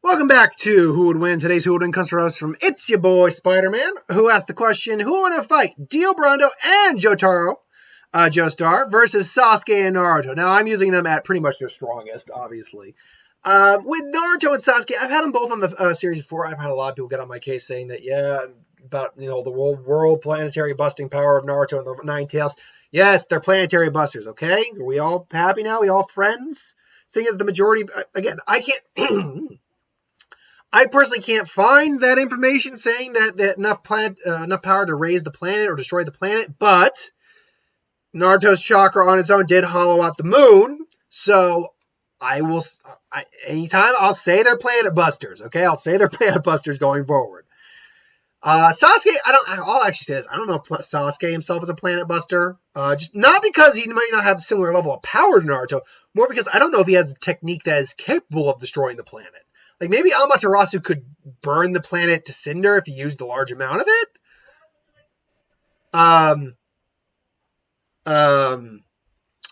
Welcome back to Who Would Win. Today's Who Would Win comes from us from It's Your Boy Spider-Man, who asked the question, who would fight Dio Brando and Jotaro, Joestar, versus Sasuke and Naruto? Now, I'm using them at pretty much their strongest, obviously. With Naruto and Sasuke, I've had them both on the series before. I've had a lot of people get on my case saying that, yeah, about, the world planetary busting power of Naruto and the Nine Tails. Yes, they're planetary busters, okay? Are we all happy now? We all friends? Seeing as the majority, again, I can't... I personally can't find that information saying that enough power to raise the planet or destroy the planet, but Naruto's chakra on its own did hollow out the moon, so anytime I'll say they're planet busters, okay? I'll say they're planet busters going forward. Sasuke, I'll actually say this. I don't know if Sasuke himself is a planet buster. Just not because he might not have a similar level of power to Naruto, more because I don't know if he has a technique that is capable of destroying the planet. Like, maybe Amaterasu could burn the planet to cinder if he used a large amount of it.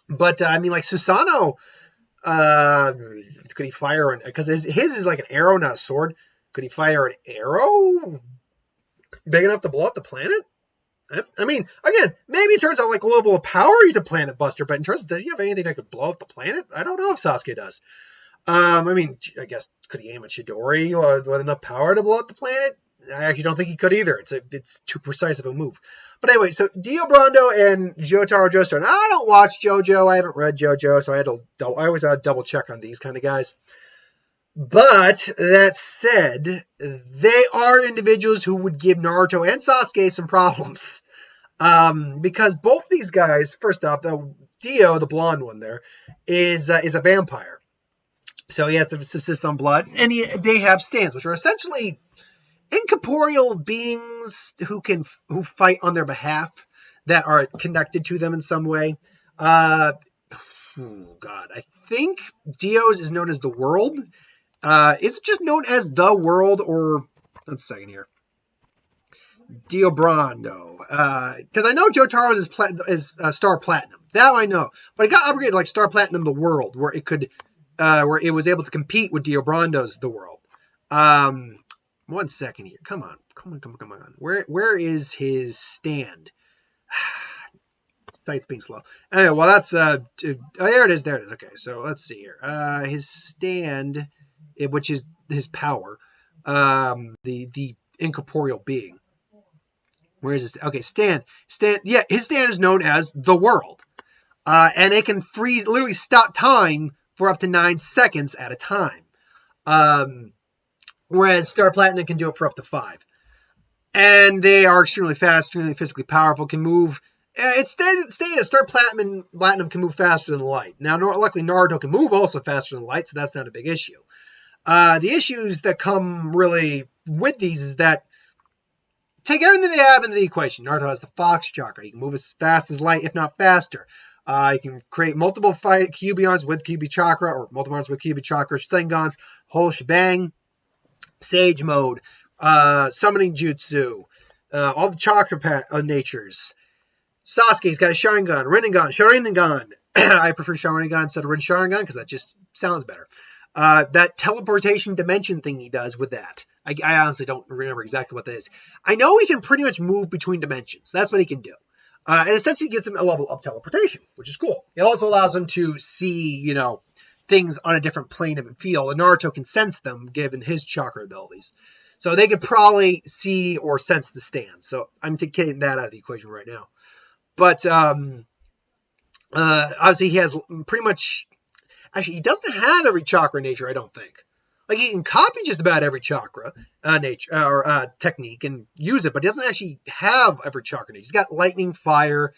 But I mean, like, Susanoo, could he fire because his is like an arrow, not a sword. Could he fire an arrow big enough to blow up the planet? Again, maybe it turns out, like, level of power, he's a planet buster, but in terms of, does he have anything that could blow up the planet? I don't know if Sasuke does. I guess, could he aim at Chidori with enough power to blow up the planet? I actually don't think he could either. It's too precise of a move. But anyway, so Dio Brando and Jotaro Joestar. Now, I don't watch JoJo. I haven't read JoJo, so I always double check on these kind of guys. But that said, they are individuals who would give Naruto and Sasuke some problems. Because both these guys, first off, Dio, the blonde one there, is a vampire. So he has to subsist on blood, and they have stands, which are essentially incorporeal beings who fight on their behalf that are connected to them in some way. I think Dio's is known as the World. Is it just known as the World, or let's second here. Dio Brando, because I know Jotaro's is Star Platinum. That I know, but it got upgraded like Star Platinum, the World, where it could. Where it was able to compete with Dio Brando's The World. 1 second here. Come on. Where is his stand? Site's being slow. Anyway, well, that's there it is. Okay, so let's see here. His stand, which is his power, the incorporeal being. Where is his? Okay, stand. Yeah, his stand is known as The World, and it can literally stop time for up to 9 seconds at a time. Whereas Star Platinum can do it for up to 5. And they are extremely fast, extremely physically powerful, can move. It's stated Star Platinum can move faster than light. Now, luckily, Naruto can move also faster than light, so that's not a big issue. The issues that come really with these is that take everything they have into the equation. Naruto has the Fox Chakra. He can move as fast as light, if not faster. You can create multiple Kyuubi-ons with Kyuubi Chakra, or multiple arms with Kyuubi Chakra, Sengons, whole shebang, Sage Mode, Summoning Jutsu, all the Chakra natures. Sasuke's got a Sharingan, Sharingan. I prefer Sharingan instead of Sharingan because that just sounds better. That teleportation dimension thing he does with that. I honestly don't remember exactly what that is. I know he can pretty much move between dimensions. That's what he can do. And essentially gives him a level of teleportation, which is cool. It also allows him to see, things on a different plane of field. And Naruto can sense them, given his chakra abilities. So they could probably see or sense the stands. So I'm taking that out of the equation right now. But obviously he has pretty much... Actually, he doesn't have every chakra nature, I don't think. Like, he can copy just about every chakra nature or technique and use it, but he doesn't actually have every chakra nature. He's got lightning, fire.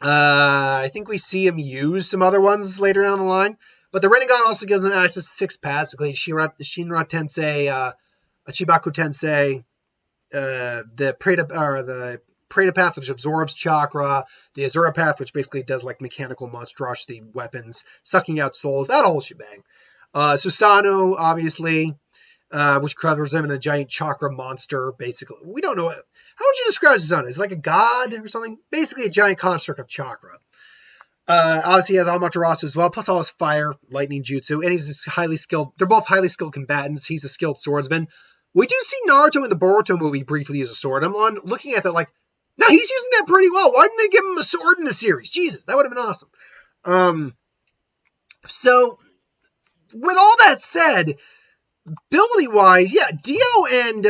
I think we see him use some other ones later down the line. But the Rinnegan also gives him access to 6 paths, including Shinra Tensei, Chibaku Tensei, the Preta path, which absorbs chakra, the Azura path, which basically does like mechanical monstrosity weapons, sucking out souls, that whole shebang. Susanoo, obviously, which covers him in a giant chakra monster, basically. We don't know. How would you describe Susanoo? Is it like a god or something? Basically a giant construct of chakra. Obviously, he has Amaterasu as well, plus all his fire, lightning jutsu, and he's highly skilled. They're both highly skilled combatants. He's a skilled swordsman. We do see Naruto in the Boruto movie briefly use a sword. I'm on looking at that like, no, he's using that pretty well. Why didn't they give him a sword in the series? Jesus, that would have been awesome. So, with all that said, ability-wise, yeah, Dio and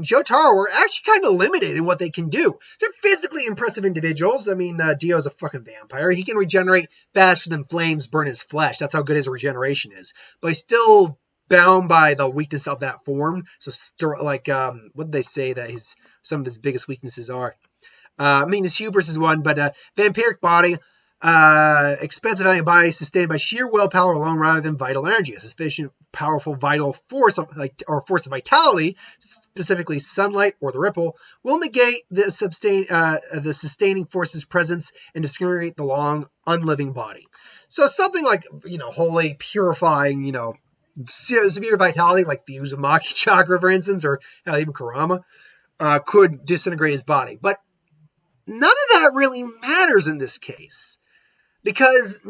Jotaro are actually kind of limited in what they can do. They're physically impressive individuals. I mean, Dio's a fucking vampire. He can regenerate faster than flames burn his flesh. That's how good his regeneration is. But he's still bound by the weakness of that form. So, like, what did they say that some of his biggest weaknesses are? I mean, his hubris is one, but vampiric body, expensive body sustained by sheer willpower alone rather than vital energy. A sufficient powerful vital force or force of vitality, specifically sunlight or the ripple, will negate the sustaining force's presence and disintegrate the long unliving body. So something like, holy, purifying, severe vitality, like the Uzumaki chakra, for instance, or even Kurama, could disintegrate his body. But none of that really matters in this case, because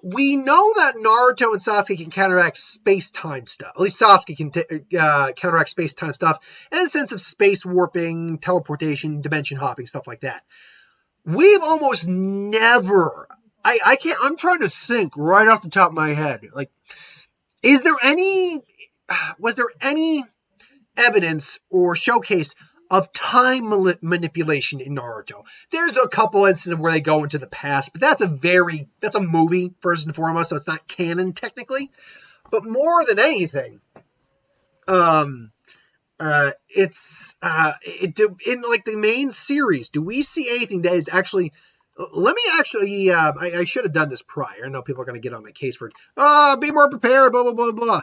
we know that Naruto and Sasuke can counteract space-time stuff. At least Sasuke can counteract space-time stuff in the sense of space warping, teleportation, dimension hopping, stuff like that. We've almost never... I'm trying to think right off the top of my head. Like, was there any evidence or showcase of time manipulation in Naruto? There's a couple instances where they go into the past, but that's a movie first and foremost, so it's not canon technically. But more than anything, in like the main series, do we see anything that is actually? Let me actually. I should have done this prior. I know people are going to get on my case for, be more prepared. Blah blah blah blah.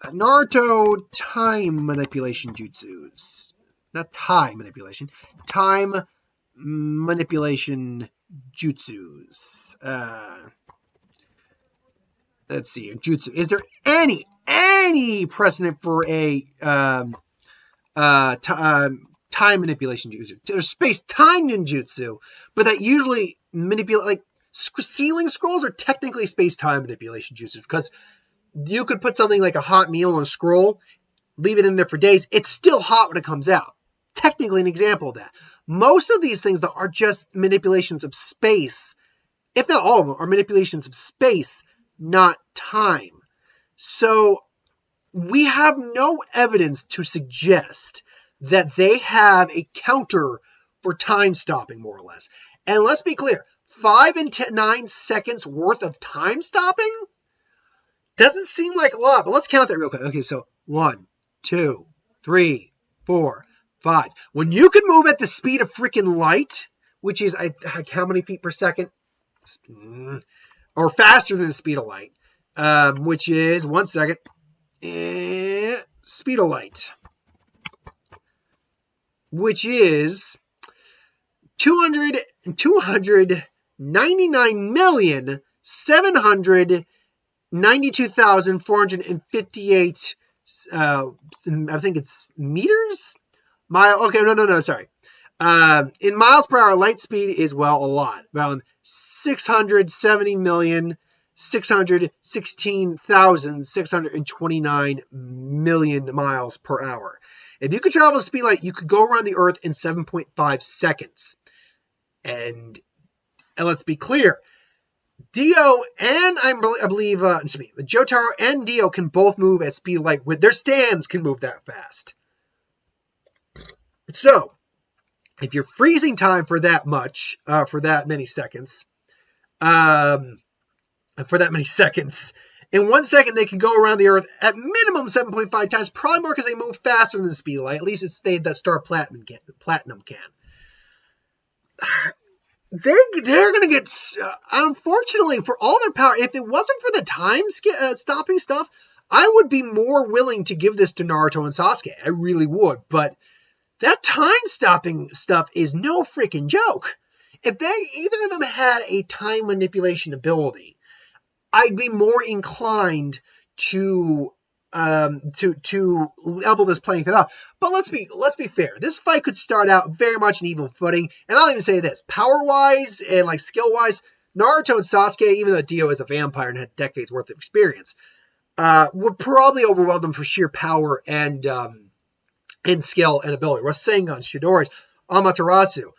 Naruto time manipulation jutsus. Not time manipulation. Time manipulation jutsus. Let's see. Jutsu. Is there any precedent for a time manipulation jutsu? There's space-time ninjutsu, but that usually manipulate, like, sealing scrolls are technically space-time manipulation jutsu, because you could put something like a hot meal on a scroll, leave it in there for days, it's still hot when it comes out. Technically an example of that. Most of these things that are just manipulations of space, if not all of them, are manipulations of space, not time. So we have no evidence to suggest that they have a counter for time stopping, more or less. And let's be clear, 5 and 9 seconds worth of time stopping doesn't seem like a lot, but let's count that real quick. Okay, so 1, 2, 3, 4, 5. When you can move at the speed of freaking light, which is how many feet per second? Or faster than the speed of light, which is 1 second. Speed of light, which is 299,792,458. I think it's meters. Sorry. In miles per hour, light speed is, well, a lot. Around 670,616,629 million miles per hour. If you could travel at speed light, you could go around the Earth in 7.5 seconds. And let's be clear, Dio and I believe Jotaro and Dio can both move at speed light. With their stands can move that fast. So, if you're freezing time for that much, for that many seconds, in 1 second they can go around the Earth at minimum 7.5 times, probably more because they move faster than the speed of light. At least it's stayed that Star Platinum can. They're going to get, unfortunately, for all their power, if it wasn't for the time stopping stuff, I would be more willing to give this to Naruto and Sasuke. I really would. But that time stopping stuff is no freaking joke. If either of them had a time manipulation ability, I'd be more inclined to level this playing field out. But let's be fair. This fight could start out very much an even footing. And I'll even say this, power-wise and like skill-wise, Naruto and Sasuke, even though Dio is a vampire and had decades worth of experience, would probably overwhelm them for sheer power and skill and ability. Rasengan, Shidoris, Amaterasu.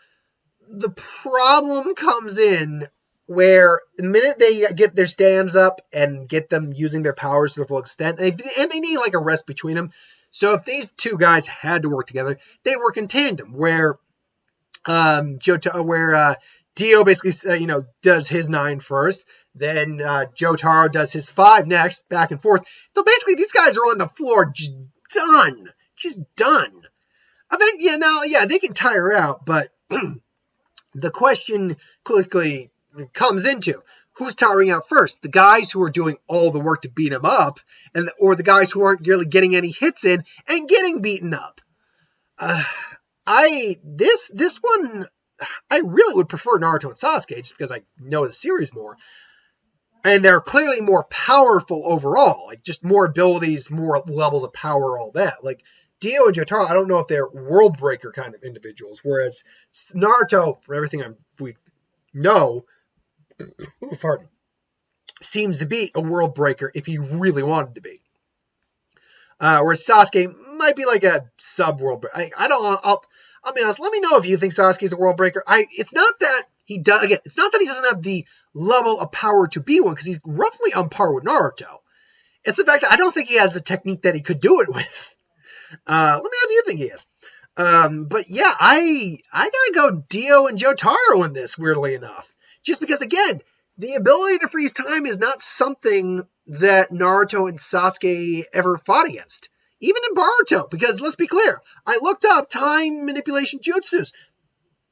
The problem comes in where the minute they get their stands up and get them using their powers to the full extent, and they need like a rest between them. So if these two guys had to work together, they'd work in tandem. Where Dio basically does his 9 first, then Jotaro does his 5 next, back and forth. So basically, these guys are on the floor just done. I think they can tire out, but the question quickly comes into who's tiring out first: the guys who are doing all the work to beat him up, or the guys who aren't really getting any hits in and getting beaten up. This one, I really would prefer Naruto and Sasuke just because I know the series more. And they're clearly more powerful overall. Like, just more abilities, more levels of power, all that. Like, Dio and Jotaro, I don't know if they're world breaker kind of individuals. Whereas Naruto, for everything we know, seems to be a world breaker if he really wanted to be. Whereas Sasuke might be like a sub-world breaker. I'll be honest, let me know if you think Sasuke's a world breaker. It's not that he doesn't have the level of power to be one, because he's roughly on par with Naruto. It's the fact that I don't think he has a technique that he could do it with. Let me know if you think he is. But yeah, I gotta go Dio and Jotaro in this, weirdly enough. Just because, again, the ability to freeze time is not something that Naruto and Sasuke ever fought against. Even in Boruto, because let's be clear, I looked up time manipulation jutsus.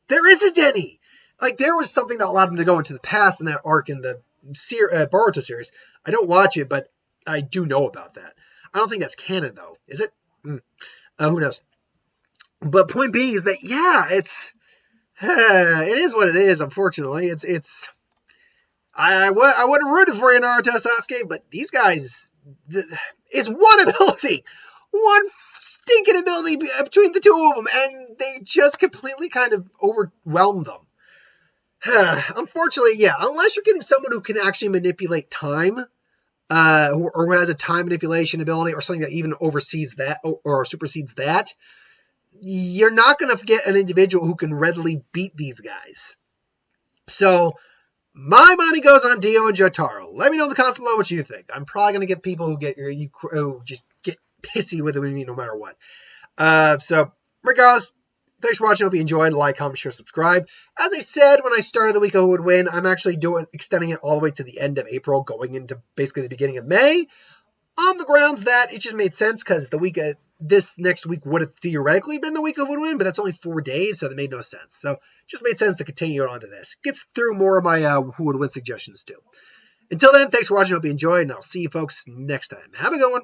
There isn't any. Like, there was something that allowed them to go into the past in that arc in the Boruto series. I don't watch it, but I do know about that. I don't think that's canon, though. Is it? Who knows? But point being is that, yeah, it is what it is, unfortunately. I would have rooted for you, Naruto Sasuke, but these guys, is one ability. One stinking ability between the two of them, and they just completely kind of overwhelmed them. Unfortunately, yeah, unless you're getting someone who can actually manipulate time, or who has a time manipulation ability, or something that even oversees that, or supersedes that, you're not going to get an individual who can readily beat these guys. So, my money goes on Dio and Jotaro. Let me know in the comments below what you think. I'm probably going to get people who just get pissy with me no matter what. So, regardless, thanks for watching. Hope you enjoyed. Like, comment, share, subscribe. As I said when I started the week of who would win, I'm actually extending it all the way to the end of April, going into basically the beginning of May, on the grounds that it just made sense, because this next week would have theoretically been the week of who would win, but that's only 4 days, so that made no sense. So, it just made sense to continue on to this. Gets through more of my who would win suggestions too. Until then, thanks for watching. Hope you enjoyed, and I'll see you folks next time. Have a good one.